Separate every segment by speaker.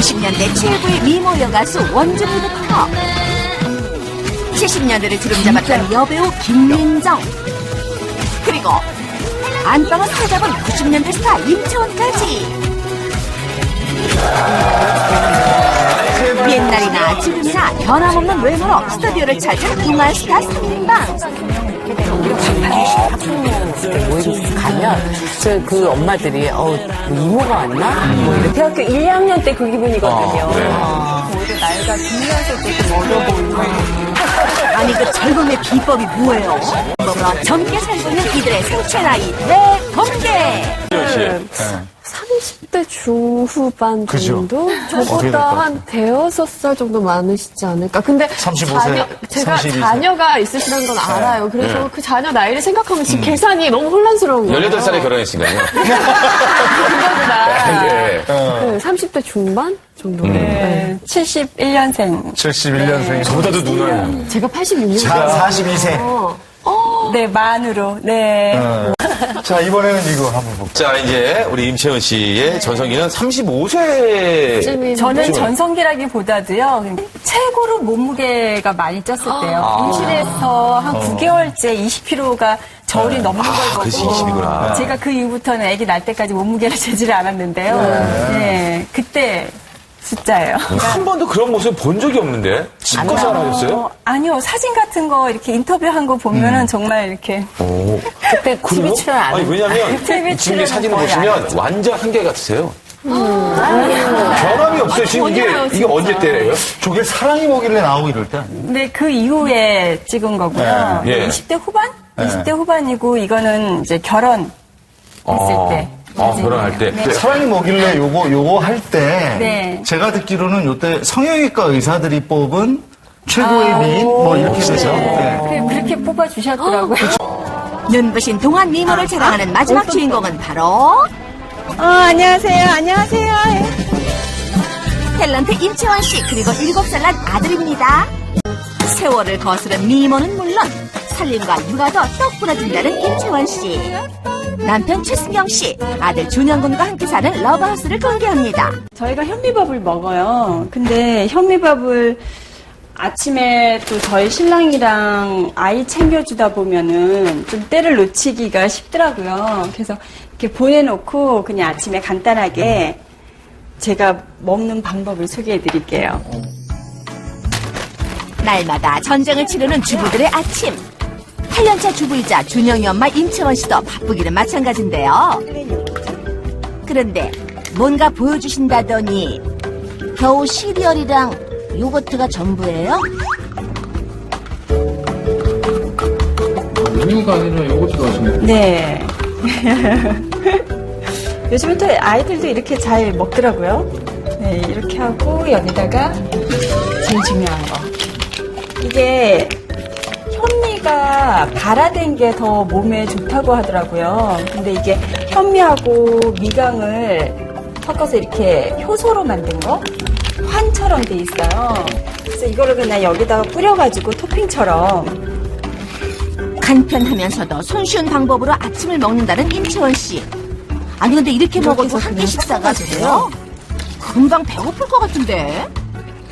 Speaker 1: 90년대 최고의 미모 여가수 원준이부터 70년대를 주름잡았던 여배우 김민정, 그리고 안방을 사로잡은 90년대 스타 임채원까지 옛날이나 지금이나 변함없는 외모로 스튜디오를 찾은 웅한 스타 3인방.
Speaker 2: 모임 가면 그 엄마들이 이모가 왔나? 뭐 이렇게
Speaker 3: 대학교 1, 2학년 때 그 기분이거든요.
Speaker 4: 오히려 나이가 들면서 되게 어려 보이고.
Speaker 1: 아니 그 젊음의 비법이 뭐예요? 뭐가 젊게 살고 있는 이들의 생체 나이 대공개.
Speaker 3: 30대 중후반 정도? 저보다 한 대여섯 살 정도 많으시지 않을까. 근데
Speaker 5: 35세,
Speaker 3: 제가
Speaker 5: 32세.
Speaker 3: 자녀가 있으시다는 건 알아요. 그래서 그 자녀 나이를 생각하면 지금 계산이 너무 혼란스러운 거예요.
Speaker 6: 18살에 결혼했으니까요.
Speaker 3: 그거보다
Speaker 6: 네.
Speaker 3: 30대 중반 정도.
Speaker 4: 네. 71년생.
Speaker 5: 71년생.
Speaker 6: 저보다도 누나예요.
Speaker 3: 제가 86년.
Speaker 5: 자, 42세.
Speaker 4: 네, 만으로. 네.
Speaker 5: 자, 이번에는 이거 한번 볼게요.
Speaker 6: 자, 이제 우리 임채원 씨의 전성기는 35세.
Speaker 4: 저는 전성기라기보다도요, 최고로 몸무게가 많이 쪘을 때요. 임신해서 한 9개월째 20kg가 저울이 넘는 걸 보고.
Speaker 6: 그래서 20이구나.
Speaker 4: 제가 그 이후부터는 아기 날 때까지 몸무게를 재지를 않았는데요. 네. 그때 숫자예요.
Speaker 6: 한 번도 그런 모습 본 적이 없는데? 집거서 하셨어요?
Speaker 4: 아니요, 사진 같은 거 이렇게 인터뷰한 거 보면은 정말 이렇게.
Speaker 2: 그때 TV 출연 안
Speaker 6: 아니,
Speaker 2: 했어요.
Speaker 6: 왜냐면,
Speaker 4: TV
Speaker 6: 지금 이
Speaker 4: 출연은
Speaker 6: 사진을
Speaker 4: 거의 안
Speaker 6: 보시면 완전 한결 같으세요. 변함이 없어요. 지금 이게 언제 때예요?
Speaker 5: 저게 사랑이 뭐길래 나오고 이럴 때.
Speaker 4: 네, 그 이후에 찍은 거고요.
Speaker 6: 예.
Speaker 4: 20대 후반? 20대 후반이고, 이거는 이제 결혼 했을 때.
Speaker 6: 결혼할 때.
Speaker 4: 네.
Speaker 5: 사랑이 뭐길래 요거 할 때.
Speaker 4: 네.
Speaker 5: 제가 듣기로는 요때 성형외과 의사들이 뽑은 최고의 미인? 뭐 이렇게 돼서. 네.
Speaker 4: 그렇게 뽑아주셨더라고요.
Speaker 1: 눈부신 동안 미모를 자랑하는 마지막 주인공은 바로
Speaker 4: 안녕하세요. 안녕하세요.
Speaker 1: 탤런트 임채원 씨, 그리고 7살 난 아들입니다. 세월을 거스른 미모는 물론 살림과 육아도 떡 부러진다는 임채원 씨. 남편 최승경 씨, 아들 준영군과 함께 사는 러브하우스를 공개합니다.
Speaker 7: 저희가 현미밥을 먹어요. 근데 현미밥을 아침에 또 저희 신랑이랑 아이 챙겨주다 보면은 좀 때를 놓치기가 쉽더라고요. 그래서 이렇게 보내놓고 그냥 아침에 간단하게 제가 먹는 방법을 소개해 드릴게요.
Speaker 1: 날마다 전쟁을 치르는 주부들의 아침. 8년차 주부이자 준영이 엄마 임채원 씨도 바쁘기는 마찬가지인데요. 그런데 뭔가 보여주신다더니 겨우 시리얼이랑 요거트가 전부예요?
Speaker 8: 우유가 아니라 요거트가 하시네요.
Speaker 7: 네. 요즘부터 아이들도 이렇게 잘 먹더라고요. 네, 이렇게 하고 여기다가 제일 중요한 거. 이게 현미가 발화된 게 더 몸에 좋다고 하더라고요. 근데 이게 현미하고 미강을 섞어서 이렇게 효소로 만든 거? 환처럼 돼 있어요. 그래서 이거를 그냥 여기다가 뿌려가지고 토핑처럼.
Speaker 1: 간편하면서도 손쉬운 방법으로 아침을 먹는다는 임채원 씨. 아니 근데 이렇게 먹어도 한 끼 식사가 돼요? 금방 배고플 것 같은데?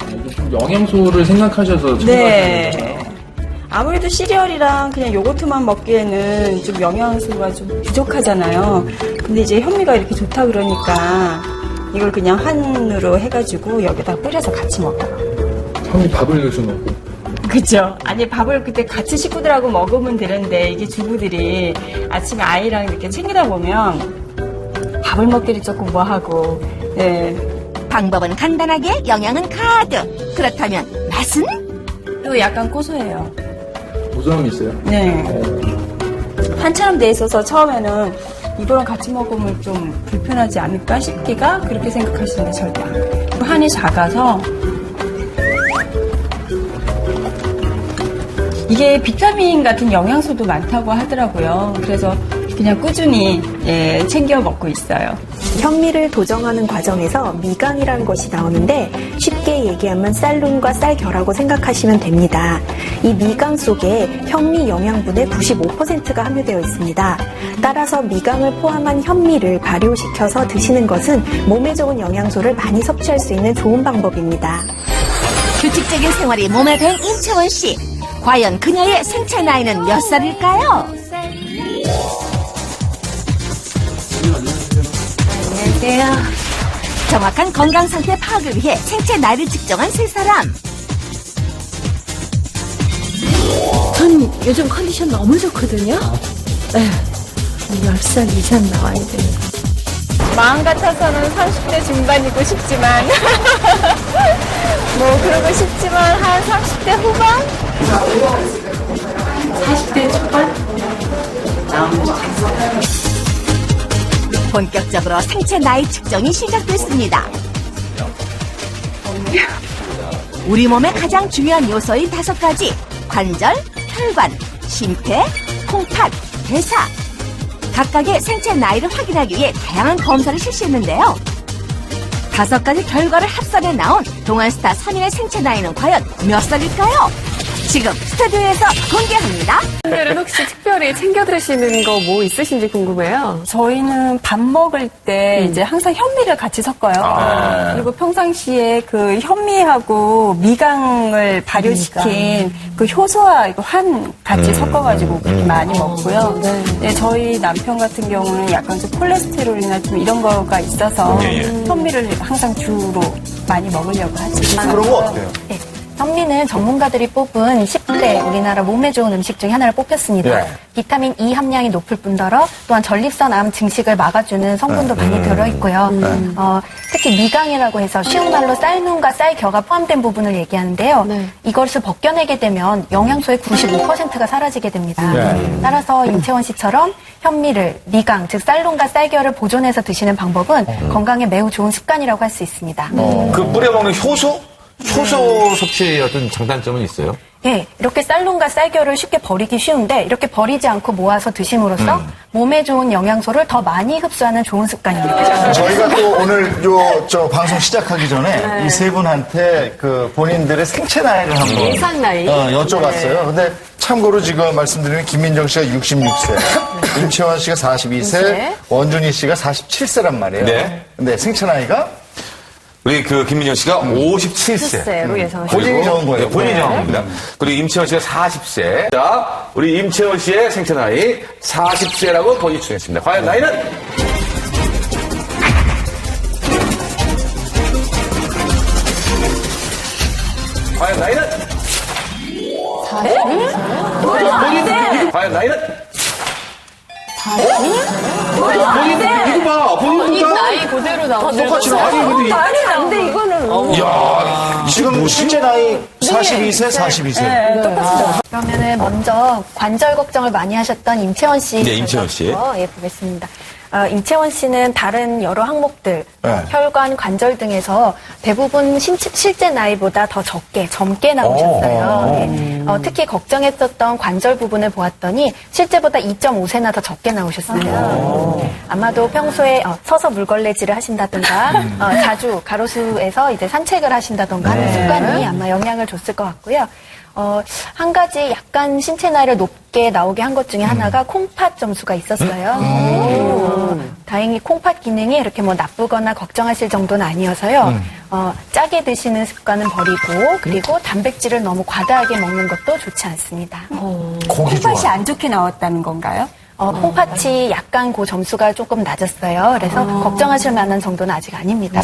Speaker 8: 이게 좀 영양소를 생각하셔서
Speaker 7: 네.
Speaker 8: 첨가하시는 거죠?
Speaker 7: 아무래도 시리얼이랑 그냥 요거트만 먹기에는 좀 영양소가 좀 부족하잖아요. 근데 이제 현미가 이렇게 좋다 그러니까 이걸 그냥 한으로 해가지고 여기다 뿌려서 같이 먹어요.
Speaker 8: 형이 밥을 넣으셔놓고.
Speaker 7: 그죠? 아니 밥을 그때 같이 식구들하고 먹으면 되는데 이게 주부들이 아침에 아이랑 이렇게 챙기다 보면 밥을 먹기를 조금 뭐하고. 네.
Speaker 1: 방법은 간단하게, 영양은 가득. 그렇다면 맛은?
Speaker 7: 또 약간 고소해요.
Speaker 8: 고소함이 있어요.
Speaker 7: 네. 한처럼 돼 있어서 처음에는 이거랑 같이 먹으면 좀 불편하지 않을까 싶기가 그렇게 생각하시는데 절대 안 그래요. 한이 작아서 이게 비타민 같은 영양소도 많다고 하더라고요. 그래서 그냥 꾸준히 챙겨 먹고 있어요.
Speaker 9: 현미를 도정하는 과정에서 미강이라는 것이 나오는데 쉽게 얘기하면 쌀눈과 쌀겨라고 생각하시면 됩니다. 이 미강 속에 현미 영양분의 95%가 함유되어 있습니다. 따라서 미강을 포함한 현미를 발효시켜서 드시는 것은 몸에 좋은 영양소를 많이 섭취할 수 있는 좋은 방법입니다.
Speaker 1: 규칙적인 생활이 몸에 밴 임채원 씨. 과연 그녀의 생체 나이는 몇 살일까요?
Speaker 3: 안녕하세요.
Speaker 1: 정확한 건강 상태 파악을 위해 생체 나이를 측정한 세 사람.
Speaker 3: 전 요즘 컨디션 너무 좋거든요. 네. 10살 이상 나와야 돼요.
Speaker 4: 마음 같아서는 30대 중반이고 싶지만 뭐 그러고 싶지만 한 30대 후반?
Speaker 3: 40대 초반?
Speaker 1: 본격적으로 생체 나이 측정이 시작됐습니다. 우리 몸의 가장 중요한 요소인 5가지. 관절, 혈관, 심폐, 콩팥, 대사. 각각의 생체 나이를 확인하기 위해 다양한 검사를 실시했는데요. 5가지 결과를 합산해 나온 동안스타 3인의 생체 나이는 과연 몇 살일까요? 지금 스튜디오에서 공개합니다.
Speaker 3: 분들은 혹시 특별히 챙겨 드시는 거 뭐 있으신지 궁금해요.
Speaker 4: 저희는 밥 먹을 때 이제 항상 현미를 같이 섞어요. 그리고 평상시에 그 현미하고 미강을 발효시킨 그 효소와 이거 환 같이 섞어가지고 그렇게 많이 먹고요. 네, 저희 남편 같은 경우는 약간 좀 콜레스테롤이나 좀 이런 거가 있어서 현미를 항상 주로 많이 먹으려고 하죠.
Speaker 5: 그런 거 어때요?
Speaker 10: 네. 현미는 전문가들이 뽑은 10대 우리나라 몸에 좋은 음식 중에 하나를 뽑혔습니다. 비타민 E 함량이 높을 뿐더러 또한 전립선 암 증식을 막아주는 성분도 많이 들어있고요. 특히 미강이라고 해서 쉬운 말로 쌀눈과 쌀겨가 포함된 부분을 얘기하는데요. 이것을 벗겨내게 되면 영양소의 95%가 사라지게 됩니다. 따라서 임채원 씨처럼 현미를 미강, 즉 쌀눈과 쌀겨를 보존해서 드시는 방법은 건강에 매우 좋은 습관이라고 할 수 있습니다.
Speaker 6: 그 뿌려 먹는 효소? 효소 섭취의 어떤 장단점은 있어요?
Speaker 10: 예, 이렇게 쌀눈과 쌀겨를 쉽게 버리기 쉬운데 이렇게 버리지 않고 모아서 드심으로써 몸에 좋은 영양소를 더 많이 흡수하는 좋은 습관입니다.
Speaker 5: 저희가 또 오늘 저 방송 시작하기 전에 이 세 분한테 그 본인들의 생체 나이를 한번
Speaker 3: 예상 나이.
Speaker 5: 여쭤봤어요. 근데 참고로 지금 말씀드리면 김민정 씨가 66세, 임채원 씨가 42세, 원준희 씨가 47세란 말이에요.
Speaker 6: 네.
Speaker 5: 근데 생체 나이가
Speaker 6: 우리 그 김민정 씨가 57세.
Speaker 3: 로 예상하시고.
Speaker 5: 본인이 정한 거예요.
Speaker 6: 네, 본인이 정한 겁니다. 그리고 임채원 씨가 40세. 자, 우리 임채원 씨의 생체 나이 40세라고 본인이 추정했습니다. 과연 나이는? 과연 나이는? 40? 과연 나이는? 이거 봐. 본인
Speaker 3: 나이 그대로 나오죠.
Speaker 5: 똑같이 나이.
Speaker 3: 말이 안 돼, 이거는.
Speaker 5: 이야, 지금 실제 나이 42세, 42세.
Speaker 10: 그러면은 먼저 관절 걱정을 많이 하셨던 임채원 씨.
Speaker 6: 네, 임채원 씨.
Speaker 10: 예, 보겠습니다. 임채원 씨는 다른 여러 항목들, 혈관, 관절 등에서 대부분 실제 나이보다 더 젊게 나오셨어요. 특히 걱정했었던 관절 부분을 보았더니 실제보다 2.5세나 더 적게 나오셨어요. 아마도 평소에 서서 물걸레질을 하신다든가 자주 가로수에서 이제 산책을 하신다든가 하는 습관이 아마 영향을 줬을 것 같고요. 한 가지 약간 신체 나이를 높게 나오게 한 것 중에 하나가 콩팥 점수가 있었어요. 다행히 콩팥 기능이 이렇게 뭐 나쁘거나 걱정하실 정도는 아니어서요. 짜게 드시는 습관은 버리고 그리고 단백질을 너무 과다하게 먹는 것도 좋지 않습니다.
Speaker 4: 콩팥이 안 좋게 나왔다는 건가요?
Speaker 10: 콩팥이 약간 그 점수가 조금 낮았어요. 그래서 걱정하실 만한 정도는 아직 아닙니다.